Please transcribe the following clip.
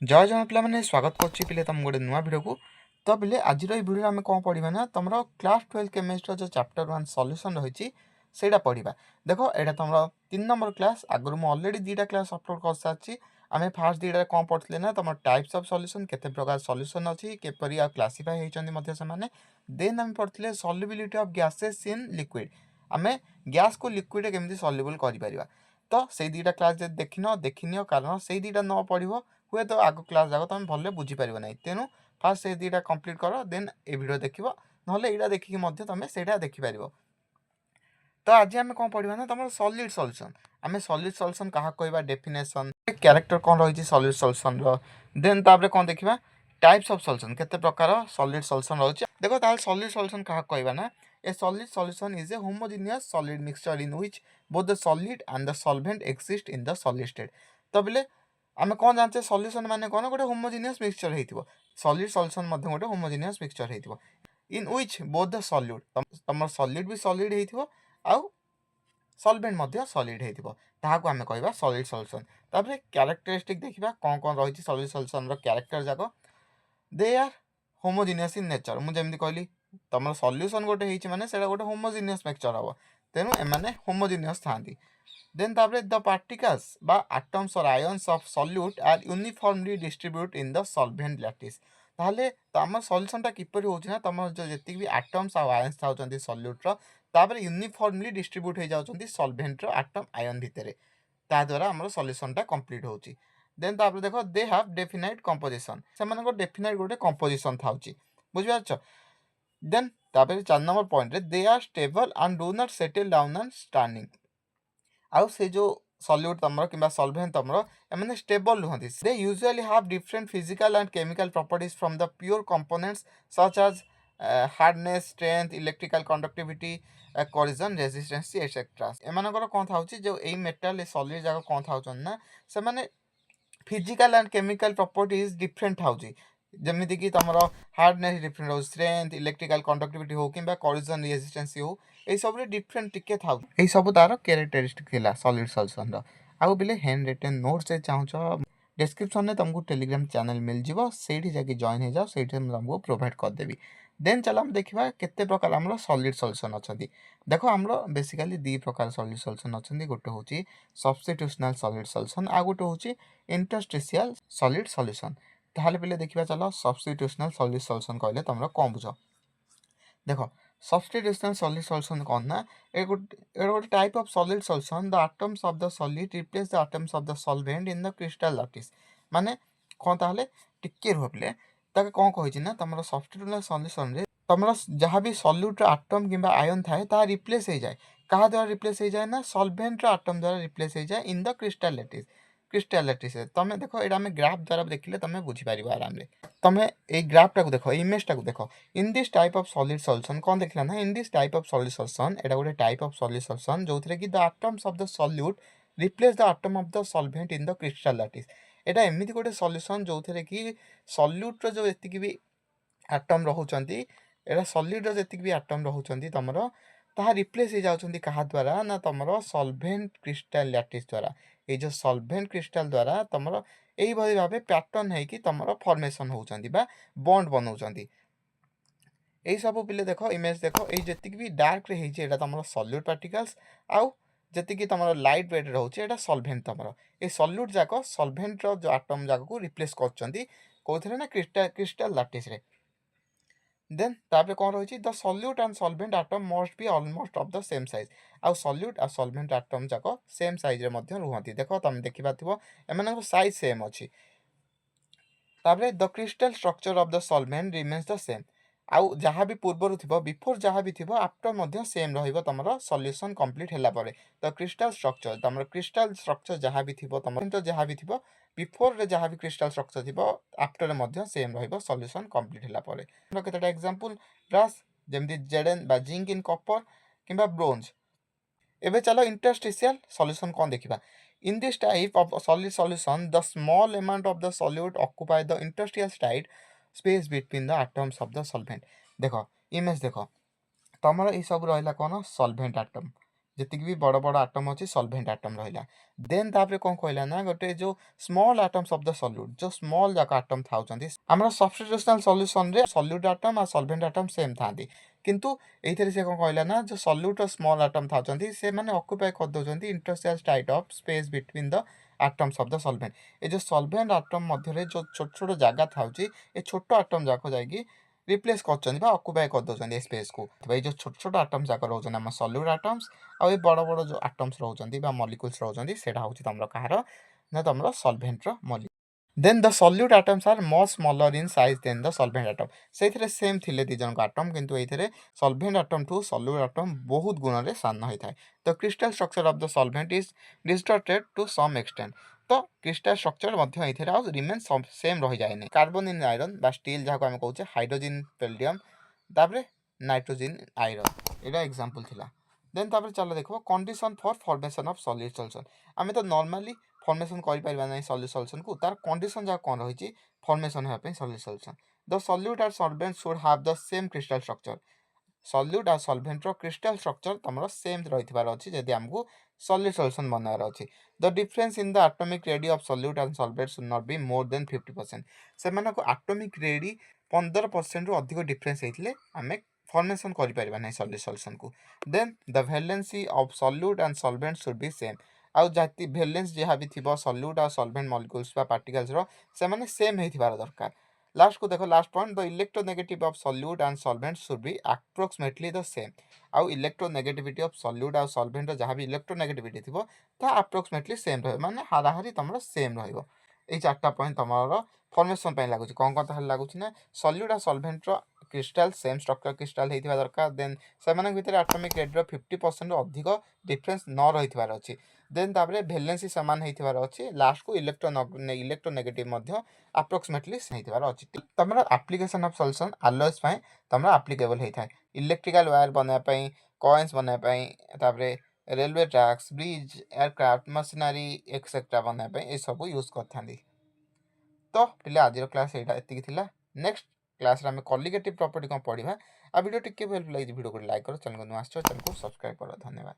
जय जगन्नाथ पिलाମାନେ स्वागत କରୁଛି ପିଲେ ତମ ଗୋଟେ ନୂଆ ଭିଡ଼ିଓକୁ। ତ ପିଲେ ଆଜିର ଏଇ ଭିଡ଼ିଓରେ ଆମେ କ'ଣ ପଢ଼ିବା ନା ତମର କ୍ଲାସ୍ 12 କେମିଷ୍ଟ୍ରିର ଯେଉଁ ଚାପ୍ଟର 1 ସଲ୍ୟୁସନ୍ ରହିଛି ସେଇଟା ପଢ଼ିବା। ଦେଖ ଏଇଟା ତମର 3 ନମ୍ବର କ୍ଲାସ୍। ଆଗରୁ ମୁଁ ଅଲରେଡ଼ି 2ଟା କ୍ଲାସ୍ ଅପଲୋଡ଼ କରିସାରିଛି। ଆମେ ଫାର୍ଷ୍ଟ 2ଟାରେ କ'ଣ ପଢ଼ିଥିଲେ ନା ତମର ଟାଇପ୍ସ ଅଫ୍ ସଲ୍ୟୁସନ୍, କେତେ ପ୍ରକାର ସଲ୍ୟୁସନ୍ ଅଛି, କିପରି ଆଉ କ୍ଲାସିଫାଏ ହେଇଛନ୍ତି ମଧ୍ୟ ସେମାନେ। ଦେନ୍ ଆମେ ପଢ଼ିଥିଲେ ସଲ୍ୟୁବିଲିଟି ଅଫ୍ ଗ୍ୟାସେସ୍ ଇନ୍ ଲିକ୍ୱିଡ଼, ଆମେ ଗ୍ୟାସ୍କୁ ଲିକ୍ୱିଡ଼ରେ କେମିତି ସଲ୍ୟୁବଲ୍ କରିପାରିବା। ତ ସେଇ 2ଟା କ୍ଲାସ୍ ଯଦି ଦେଖିନିଅ କାରଣ ସେଇ 2ଟା ନ ପଢ଼ିବ हुए तो आग क्लास जाक तुम भले बुझीपार ना। तेणु फास्ट से 2टा कंप्लीट कर देन ए वीडियो देख ना यहाँ देखिए तुम से देखिपार। तो आज आम कौन पढ़ा ना तुम सॉलिड सॉल्यूशन। आम सॉलिड सॉल्यूशन क्या कहवा, डेफिनेशन, कैरेक्टर कौन रही सॉलिड सॉल्यूशन देन तापर कौन देखा टाइप्स ऑफ सॉल्यूशन, केते प्रकार सॉलिड सॉल्यूशन रही। देखो ताल सॉलिड सॉल्यूशन क्या कहवा ना a solid solution is a homogeneous solid mixture in which both the solid and the solvent exist in the solid state. तो बोले आम कौन जानते सॉल्यूशन माने कौन गोटे होमोजेनियस मिक्सचर होइतिबो। सॉलिड सॉल्यूशन मध्ये गोटे होमोजेनियस मिक्सचर होइतिबो in which both the solid तमर सॉलिड भी सॉलिड होइतिबो आउ सॉल्वेंट मध्ये सॉलिड होइतिबो, ताहाको आमे कहबा सॉलिड सॉल्यूशन। तापर कैरेक्टरिस्टिक देखिबा कौन कौन रही सॉलिड सॉल्यूशन रो कैरेक्टर जाको। They are homogeneous in nature. मु जेमति कहली तमर सॉल्यूशन गोटे हेछि माने सेडा गोटे होमोजेनियस मिक्सचर हबो, तेनु एमाने होमोजेनियस थांती। Then the particles বা atoms or ions of solute are uniformly distributed in the solvent lattice। ताहले तम सॉल्यूशनटा किपरि होछि ना तम जति भी एटम्स और आयन्स थाउचंती सॉल्यूट रो तापर यूनिफॉर्मली डिस्ट्रीब्यूट हो जाउचंती सॉल्वेंट रो एटम आयन भितरे, ता द्वारा हमर सॉल्यूशनटा कंप्लीट होछि। देन तापर देखो दे हैव डेफिनाइट कंपोजिशन, से मानको डेफिनाइट गोटे कंपोजिशन थाउछि, बुझि पाछो। देन तापर 4 नंबर पॉइंट रे they are stable and do not settle down and standing. आउ से जो सॉल्यूट तमरो किंबा सॉल्वेंट तमरो एमाने स्टेबल रुहंती। They usually have different physical and chemical properties from the pure components such as hardness, strength, electrical conductivity, corrosion resistance etcetera. एमानकर कोन थाउची जो एई मेटल ए सॉलिड जाको कोन थाउचन ना से माने physical and chemical properties different थाउची। जमिति कि तमरो हार्डनेस डिफरेंट हो, स्ट्रेंथ, इलेक्ट्रिकल कंडक्टिविटी हो किंबा कोरिजन रेजिस्टेंस हो, ए सब रे डिफरेंट टिके थाउ। ए सब तार कैरेक्टरिस्टिक थिला सॉलिड सॉल्यूशन रो। आउ बिले हैंड रिटन नोट्स से चाहछो डिस्क्रिप्शन में तुमको टेलीग्राम चैनल मिल जिवो, सेठी जाके जॉइन हो जाओ, सेठी हम तुमको प्रोवाइड कर देबी। देन चलो हम देखिबा केते प्रकार हमरो सॉलिड सॉल्यूशन अछंती। देखो हमरो बेसिकली दी प्रकार सॉलिड सॉल्यूशन अछंती। गोटे होची सब्स्टिट्यूशनल सॉलिड सॉल्यूशन, आ गोटे होची इंटरस्टिशियल सॉलिड सॉल्यूशन। ताहले पहले देखिबा चलो सब्स्टिट्यूशनल सॉलिड सॉल्यूशन कहले तुमरो कोन बुझो। देखो सब्स्टिट्यूशनल सॉलिड सॉल्यूशन कौन ना ए गोटे type of solid solution the atoms of the solid replace the atoms of the solvent in the crystal lattice. माने कौन ताहले टिके रुहले ताके कौन कहिछि ना तमरो सब्स्टिट्यूशनल सॉल्यूशन रे तमरो जहाँ भी सॉल्यूट एटम किंबा आयन थाए ता रिप्लेस हो जाए। कहा द्वारा रिप्लेस हो जाए ना सॉल्वेंट रो एटम द्वारा रिप्लेस हो जाए in the crystal lattice. Crystal lattice तमे देखो एटा हमें ग्राफ द्वारा देखिले तमे बुझी पारिबो आराम रे। तमे ए ग्राफ टाको देखो, इमेज टाको देखो। In this type of solid solution कौन देखला ना in this type of solid solution एटा गोटे टाइप ऑफ सॉलिड सॉल्यूशन जो कि the atoms of the solute replace the atom of the solvent in the crystal lattice. एटा एमिति गोटे solution जो कि सॉल्यूट रो जो एतिकी भी एटम रहउचंती, एटा सॉलिड रो जेतिकी भी एटम रहउचंती तमरो ताहा रिप्लेस हो जाउचंती कहा द्वारा ना तमरो सॉल्वेंट क्रिस्टल लैटिस द्वारा। ए जो सॉल्वेंट क्रिस्टल द्वारा तमरो एई भली भाबे पैटर्न है कि तमरो फॉर्मेशन होउचंती बा बॉन्ड बनउचंती। एई सब पिले देखो इमेज देखो, एई जेतिकी भी डार्क रे हेछि एटा तमरो सॉल्यूट पार्टिकल्स, आउ जेतिकी तमरो लाइट वेट रहउछि एटा सॉल्वेंट तमरो। ए सॉल्यूट जाको सॉल्वेंट रो जो एटम जाको को रिप्लेस करचंती कोथरे ना क्रिस्टल क्रिस्टल लैटिस रे। देन तापर कौन रही the solute and solvent atom must be almost of the same size. आउ सॉल्यूट आ सॉल्वेंट एटम जाक सेम साइज रे मध्य रुहंती। देखो तुम देखि पाथिबो एमानक साइज सेम अछि। तापर the crystal structure of the solvent remains the same. आउ जहाँ भी पूर्वर थिबो बिफोर जहाँ भी थिबो आफ्टर मध्य सेम रहिबो तमरो सॉल्यूशन कंप्लीट हैला परे। द क्रिस्टल स्ट्रक्चर तमरो क्रिस्टल स्ट्रक्चर जहाँ भी थिबो तमरो तो जहाँ भी थिबो बिफोर रे जहाँ भी क्रिस्टल स्ट्रक्चर थिबो आफ्टर मध्य सेम रहिबो सॉल्यूशन कंप्लीट हैला परे। हम केतेटा एग्जांपल ब्रास जेमति जेडन बा जिंक इन कॉपर किंबा ब्रोंज। एबे चलो इंटरस्टिशियल सॉल्यूशन कौन देखिबा। In this type of solid solution the small amount of the solute occupy the interstitial side space between the atoms of the solvent. देखो image देखो तमरो ई सब रहला कोन सॉल्वेंट एटम, ଯେତିକି ବି ବଡ଼ ବଡ଼ ଆଟମ୍ ଅଛି ସଲଭେଣ୍ଟ ଆଟମ୍ ରହିଲା। ଦେନ୍ ତାପରେ କ'ଣ କହିଲା ନା ଗୋଟେ ଯେଉଁ small atoms of the salute, ଯେଉଁ ସ୍ମଲ୍ ଯାକ ଆଟମ୍ ଥାଉଛନ୍ତି ଆମର ସବଷ୍ଟିଟ୍ୟୁସନାଲ ସଲ୍ୟୁସନରେ ସଲ୍ୟୁଟ୍ ଆଟମ୍ ଆଉ ସଲଭେଣ୍ଟ ଆଟମ୍ ସେମ୍ ଥାନ୍ତି। କିନ୍ତୁ ଏଇଥିରେ ସେ କ'ଣ କହିଲା ନା ଯେଉଁ ସଲ୍ୟୁଟ୍ର ସ୍ମଲ୍ ଆଟମ୍ ଥାଉଛନ୍ତି ସେମାନେ ଅକୁପାଏ କରିଦେଉଛନ୍ତି interstitial site of space between the atoms of the solvent. ଏ ଯେଉଁ ସଲଭେଣ୍ଟ ଆଟମ୍ ମଧ୍ୟରେ ଯେଉଁ ଛୋଟ ଛୋଟ ଜାଗା ଥାଉଛି ଏ ଛୋଟ ଆଟମ୍ ଯାକ ଯାଇକି ରିପ୍ଲେସ୍ କରୁଛନ୍ତି ବା ଅକୁପାଏ କରିଦେଉଛନ୍ତି ଏ ସ୍ପେସ୍କୁ। ଏଇ ଯେଉଁ ଛୋଟ ଛୋଟ ଆଟମ୍ସ ଯାକ ରହୁଛନ୍ତି ଆମ ସଲ୍ୟୁଟ୍ ଆଟମ୍ସ, ଆଉ ଏ ବଡ଼ ବଡ଼ ଯେଉଁ ଆଟମ୍ସ ରହୁଛନ୍ତି ବା ମଲିକୁଲ୍ସ ରହୁଛନ୍ତି ସେଇଟା ହେଉଛି ତମର କାହାର ନା ତମର ସଲଭେଣ୍ଟର molecule. Then the solute atoms are much smaller in size than the solvent atom. ସେଇଥିରେ ସେମ୍ ଥିଲେ ଦୁଇ ଜଣଙ୍କ ଆଟମ୍, କିନ୍ତୁ ଏଇଥିରେ ସଲଭେଣ୍ଟ ଆଟମ୍ଠୁ ସଲ୍ୟୁଟ୍ ଆଟମ୍ ବହୁତ ଗୁଣରେ ସାନ ହୋଇଥାଏ। The crystal structure of the solvent is distorted to some extent. ତ କ୍ରିଷ୍ଟାଲ ଷ୍ଟ୍ରକ୍ଚର ମଧ୍ୟ ଏଥିରେ ଆଉ ରିମେନ୍ ସେମ୍ ରହିଯାଏନି। କାର୍ବନ ଇନ୍ ଆଇରନ୍ ବା ଷ୍ଟିଲ୍ ଯାହାକୁ ଆମେ କହୁଛେ ହାଇଡ୍ରୋଜିନ୍ ପେଲଡିୟମ୍, ତାପରେ ନାଇଟ୍ରୋଜିନ୍ ଆଇରନ୍, ଏଇଟା ଏକ୍ଜାମ୍ପଲ୍ ଥିଲା। ଦେନ୍ ତାପରେ ଚାଲ ଦେଖିବ condition for formation of solid solution. ଆମେ ତ ନର୍ମାଲି ଫର୍ମେସନ୍ କରିପାରିବା ନାହିଁ ସଲିଡ୍ ସଲ୍ୟୁସନ୍କୁ, ତାର କଣ୍ଡିସନ୍ ଯାକ କ'ଣ ରହିଛି ଫର୍ମେସନ୍ ହେବା ପାଇଁ solid solution. The solute or solvent should have the same crystal structure. Solute ଆଉ ସଲଭେଣ୍ଟର କ୍ରିଷ୍ଟାଲ ଷ୍ଟ୍ରକ୍ଚର ତମର ସେମ୍ ରହିଥିବାର ଅଛି ଯଦି ଆମକୁ ସଲିଡ୍ ସଲ୍ୟୁସନ୍ ବନାଇବାର ଅଛି। The difference in the atomic radii of solute and solvent should not be more than 50%। ସେମାନଙ୍କ ଆଟମିକ୍ ରେଡି 15%ରୁ ଅଧିକ ଡିଫରେନ୍ସ ହେଇଥିଲେ ଆମେ ଫର୍ମେସନ୍ କରିପାରିବା ନାହିଁ ସଲିଡ୍ ସଲ୍ୟୁସନ୍କୁ। Then the valency of solute and solvent should be same. ଆଉ ଜାତି ଭେଲେନ୍ସ ଯାହା ବି ଥିବ ସଲ୍ୟୁଟ୍ ଆଉ ସଲଭେଣ୍ଟ ମଲିକୁଲ୍ସ ବା ପାର୍ଟିକଲ୍ସର ସେମାନେ ସେମ୍ ହେଇଥିବାର ଦରକାର। ଲାଷ୍ଟକୁ ଦେଖ last point, the electronegative of solute and solvent should be approximately the same. ଆଉ ଇଲେକ୍ଟ୍ରୋନେଗେଟିଭିଟି ଅଫ୍ ସଲ୍ୟୁଟ୍ ଆଉ ସଲଭେଣ୍ଟର ଯାହା ବି ଇଲେକ୍ଟ୍ରୋନେଗେଟିଭିଟି ଥିବ ତାହା ଆପ୍ରୋକ୍ସିମେଟଲି ସେମ୍ ରହିବ, ମାନେ ହାରାହାରି ତମର ସେମ୍ ରହିବ। ଏଇ 4ଟା ପଏଣ୍ଟ ତମର ଫର୍ମେସନ୍ ପାଇଁ ଲାଗୁଛି। କ'ଣ ତାହେଲେ ଲାଗୁଛି ନା ସଲ୍ୟୁଟ୍ ଆଉ ସଲଭେଣ୍ଟର କ୍ରିଷ୍ଟାଲ ସେମ୍ ଷ୍ଟ୍ରକ୍ଚର କ୍ରିଷ୍ଟାଲ ହେଇଥିବା ଦରକାର। ଦେନ୍ ସେମାନଙ୍କ ଭିତରେ ଆଟମିକ୍ ରେଡିର 50%ରୁ ଅଧିକ ଡିଫରେନ୍ସ ନ ରହିଥିବାର ଅଛି। ଦେନ୍ ତାପରେ ଭେଲେନ୍ସି ସମାନ ହେଇଥିବାର ଅଛି। ଲାଷ୍ଟକୁ ଇଲେକ୍ଟ୍ରୋନେଗେଟିଭ୍ ମଧ୍ୟ ଆପ୍ରୋକ୍ସିମେଟଲି ହେଇଥିବାର ଅଛି। ତମର ଆପ୍ଲିକେସନ୍ ଅଫ୍ ସଲ୍ୟୁସନ୍ ଆଲଏସ୍ ପାଇଁ ତମର ଆପ୍ଲିକେବଲ୍ ହେଇଥାଏ। ଇଲେକ୍ଟ୍ରିକାଲ ୱାୟାର ବନାଇବା ପାଇଁ, କଏନ୍ସ ବନାଇବା ପାଇଁ, ତାପରେ railway tracks, bridge, aircraft, machinery etcetera ବନାଇବା ପାଇଁ ଏସବୁ ୟୁଜ୍ କରିଥାନ୍ତି। ତ ପିଲା ଆଜିର କ୍ଲାସ୍ ଏଇଟା ଏତିକି ଥିଲା। ନେକ୍ସଟ କ୍ଲାସ୍ରେ ଆମେ କଲିଗେଟିଭ୍ ପ୍ରପର୍ଟି କ'ଣ ପଢ଼ିବା। ଆଉ ଭିଡ଼ିଓ ଟିକେ ହେଲ୍ପ ଲାଗିଛି ଭିଡ଼ିଓକୁ ଲାଇକ୍ କର, ଚ୍ୟାନେଲକୁ ନୂଆ ଆସିଛ ଚ୍ୟାନେଲକୁ ସବସ୍କ୍ରାଇବ୍ କର। ଧନ୍ୟବାଦ।